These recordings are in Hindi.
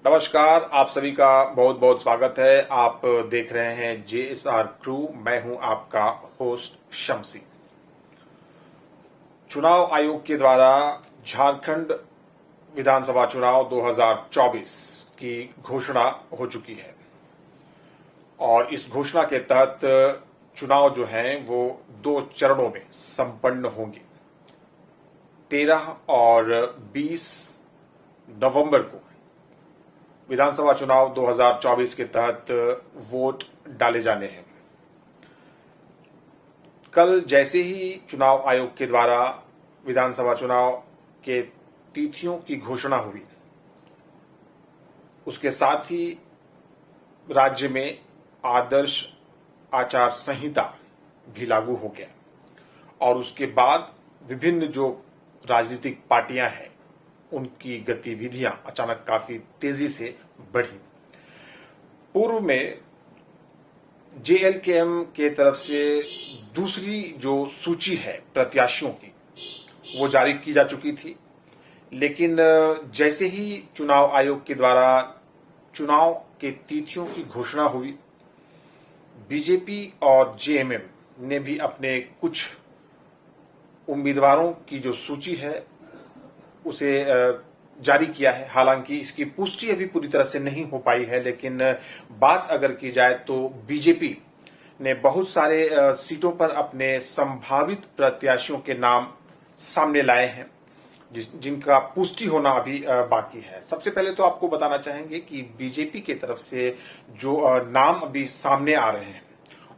नमस्कार, आप सभी का बहुत बहुत स्वागत है। आप देख रहे हैं JSR क्रू। मैं हूं आपका होस्ट शम्सी। चुनाव आयोग के द्वारा झारखंड विधानसभा चुनाव 2024 की घोषणा हो चुकी है और इस घोषणा के तहत चुनाव जो हैं वो 2 चरणों में संपन्न होंगे। 13 और 20 नवंबर को विधानसभा चुनाव 2024 के तहत वोट डाले जाने हैं। कल जैसे ही चुनाव आयोग के द्वारा विधानसभा चुनाव के तिथियों की घोषणा हुई, उसके साथ ही राज्य में आदर्श आचार संहिता भी लागू हो गया और उसके बाद विभिन्न जो राजनीतिक पार्टियां हैं उनकी गतिविधियां अचानक काफी तेजी से बढ़ी। पूर्व में JLKM के तरफ से दूसरी जो सूची है प्रत्याशियों की वो जारी की जा चुकी थी, लेकिन जैसे ही चुनाव आयोग के द्वारा चुनाव के तिथियों की घोषणा हुई, बीजेपी और JMM ने भी अपने कुछ उम्मीदवारों की जो सूची है उसे जारी किया है। हालांकि इसकी पुष्टि अभी पूरी तरह से नहीं हो पाई है, लेकिन बात अगर की जाए तो बीजेपी ने बहुत सारे सीटों पर अपने संभावित प्रत्याशियों के नाम सामने लाए हैं जिनका पुष्टि होना अभी बाकी है। सबसे पहले तो आपको बताना चाहेंगे कि बीजेपी की तरफ से जो नाम अभी सामने आ रहे हैं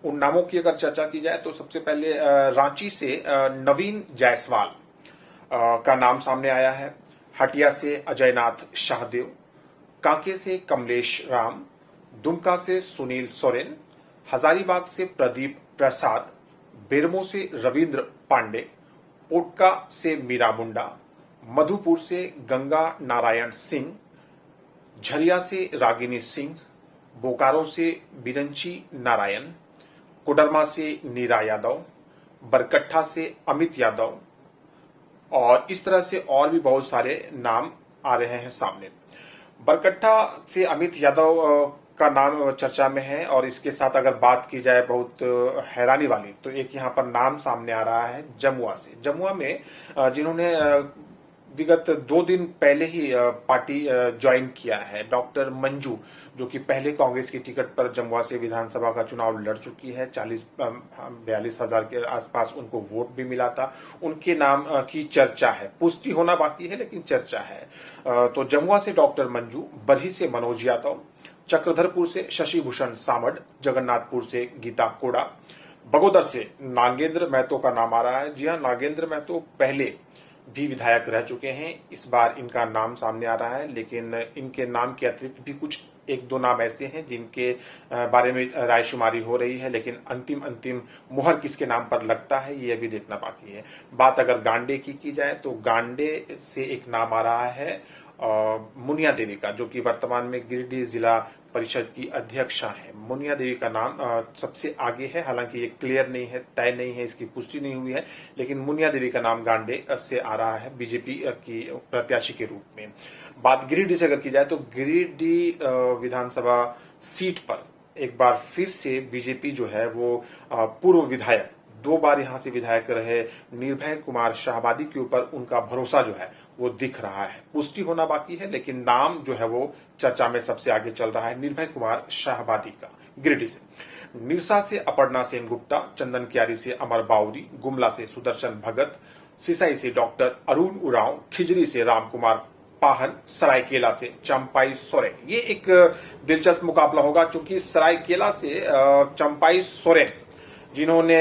उन नामों की अगर चर्चा की जाए तो सबसे पहले रांची से नवीन जायसवाल का नाम सामने आया है। हटिया से अजयनाथ शाहदेव, कांके से कमलेश राम, दुमका से सुनील सोरेन, हजारीबाग से प्रदीप प्रसाद, बेरमो से रविंद्र पांडे, ओटका से मीरा मुंडा, मधुपुर से गंगा नारायण सिंह, झरिया से रागिनी सिंह, बोकारो से बिरंची नारायण, कोडरमा से नीरा यादव, बरकट्ठा से अमित यादव और इस तरह से और भी बहुत सारे नाम आ रहे हैं सामने। बरकट्ठा से अमित यादव का नाम चर्चा में है और इसके साथ अगर बात की जाए बहुत हैरानी वाली तो एक यहाँ पर नाम सामने आ रहा है जमुआ से। जमुआ में जिन्होंने विगत 2 दिन पहले ही पार्टी ज्वाइन किया है, डॉक्टर मंजू, जो कि पहले कांग्रेस की टिकट पर जमुआ से विधानसभा का चुनाव लड़ चुकी है। 42 हजार के आसपास उनको वोट भी मिला था। उनके नाम की चर्चा है, पुष्टि होना बाकी है लेकिन चर्चा है। तो जमुआ से डॉक्टर मंजू, बरही से मनोज यादव, चक्रधरपुर से शशि भूषण सामड, जगन्नाथपुर से गीता कोड़ा, बगोदर से नागेंद्र महतो का नाम आ रहा है। जी हाँ, नागेंद्र महतो पहले भी विधायक रह चुके हैं, इस बार इनका नाम सामने आ रहा है, लेकिन इनके नाम के अतिरिक्त भी कुछ 1-2 नाम ऐसे हैं जिनके बारे में रायशुमारी हो रही है, लेकिन अंतिम मुहर किसके नाम पर लगता है ये अभी देखना बाकी है। बात अगर गांडे की जाए तो गांडे से एक नाम आ रहा है मुनिया देवी का, जो कि वर्तमान में गिरिडीह जिला परिषद की अध्यक्षा है। मुनिया देवी का नाम सबसे आगे है, हालांकि ये क्लियर नहीं है, तय नहीं है, इसकी पुष्टि नहीं हुई है, लेकिन मुनिया देवी का नाम गांडे से आ रहा है बीजेपी की प्रत्याशी के रूप में। बात गिरिडीह से अगर की जाए तो गिरिडीह विधानसभा सीट पर एक बार फिर से बीजेपी जो है वो पूर्व विधायक, 2 बार यहां से विधायक रहे निर्भय कुमार शाहबादी के ऊपर उनका भरोसा जो है वो दिख रहा है। पुष्टि होना बाकी है, लेकिन नाम जो है वो चर्चा में सबसे आगे चल रहा है निर्भय कुमार शाहबादी का गिरिडीह से। निरसा से अपर्णा सेन गुप्ता, चंदन क्यारी से अमर बाउरी, गुमला से सुदर्शन भगत, सिसाई से डॉक्टर अरुण उरांव, खिजरी से रामकुमार पाहन, सरायकेला से चंपाई सोरेन। ये एक दिलचस्प मुकाबला होगा क्योंकि सरायकेला से चंपाई सोरेन, जिन्होंने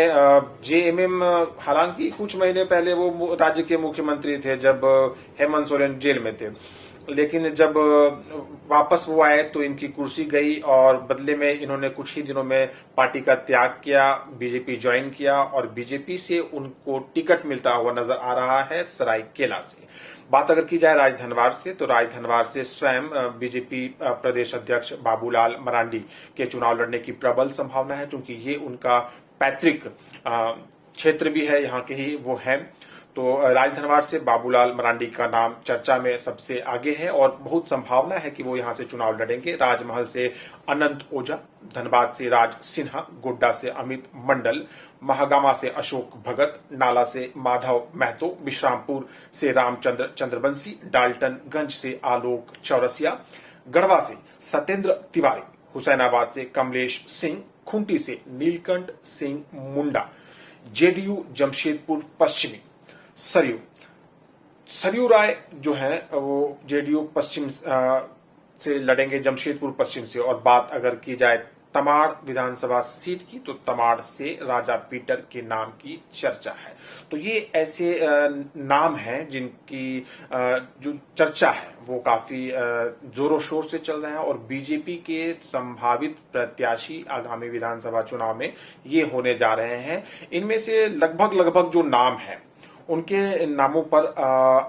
JMM, हालांकि कुछ महीने पहले वो राज्य के मुख्यमंत्री थे जब हेमंत सोरेन जेल में थे, लेकिन जब वापस वो आए तो इनकी कुर्सी गई और बदले में इन्होंने कुछ ही दिनों में पार्टी का त्याग किया, बीजेपी ज्वाइन किया और बीजेपी से उनको टिकट मिलता हुआ नजर आ रहा है सरायकेला से। बात अगर की जाए राजधनवार से तो राजधनवार से स्वयं बीजेपी प्रदेश अध्यक्ष बाबूलाल मरांडी के चुनाव लड़ने की प्रबल संभावना है, क्योंकि ये उनका पैतृक क्षेत्र भी है, यहाँ के ही वो है। तो राजधनवाड़ से बाबूलाल मरांडी का नाम चर्चा में सबसे आगे है और बहुत संभावना है कि वो यहां से चुनाव लड़ेंगे। राजमहल से अनंत ओझा, धनबाद से राज सिन्हा, गोड्डा से अमित मंडल, महागामा से अशोक भगत, नाला से माधव महतो, विश्रामपुर से रामचंद्र चंद्रवंशी, डाल्टनगंज से आलोक चौरसिया, गढ़वा से सत्येंद्र तिवारी, हुसैनाबाद से कमलेश सिंह, खूंटी से नीलकंठ सिंह मुंडा, जेडीयू जमशेदपुर पश्चिमी सरयू राय जो है वो जेडीयू पश्चिम से लड़ेंगे, जमशेदपुर पश्चिम से। और बात अगर की जाए तमाड़ विधानसभा सीट की तो तमाड़ से राजा पीटर के नाम की चर्चा है। तो ये ऐसे नाम हैं जिनकी जो चर्चा है वो काफी जोरों शोर से चल रहे हैं और बीजेपी के संभावित प्रत्याशी आगामी विधानसभा चुनाव में ये होने जा रहे हैं। इनमें से लगभग जो नाम है उनके नामों पर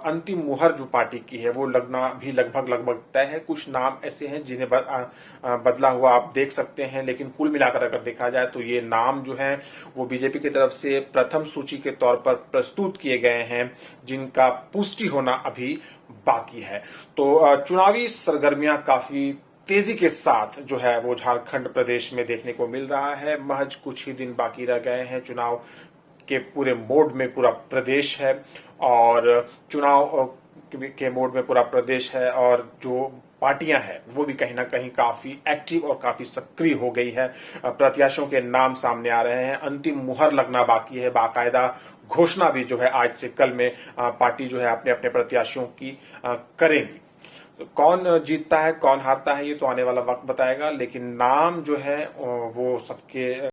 अंतिम मुहर जो पार्टी की है वो लगना भी लगभग तय है। कुछ नाम ऐसे हैं जिन्हें बदला हुआ आप देख सकते हैं, लेकिन कुल मिलाकर अगर देखा जाए तो ये नाम जो है वो बीजेपी की तरफ से प्रथम सूची के तौर पर प्रस्तुत किए गए हैं, जिनका पुष्टि होना अभी बाकी है। तो चुनावी सरगर्मियां काफी तेजी के साथ जो है वो झारखंड प्रदेश में देखने को मिल रहा है। महज कुछ ही दिन बाकी रह गए हैं चुनाव के पूरे मोड में पूरा प्रदेश है और चुनाव के मोड में पूरा प्रदेश है और जो पार्टियां हैं वो भी कहीं ना कहीं काफी एक्टिव और काफी सक्रिय हो गई है। प्रत्याशियों के नाम सामने आ रहे हैं, अंतिम मुहर लगना बाकी है, बाकायदा घोषणा भी जो है आज से कल में पार्टी जो है अपने अपने प्रत्याशियों की करेंगी। तो कौन जीतता है कौन हारता है ये तो आने वाला वक्त बताएगा, लेकिन नाम जो है वो सबके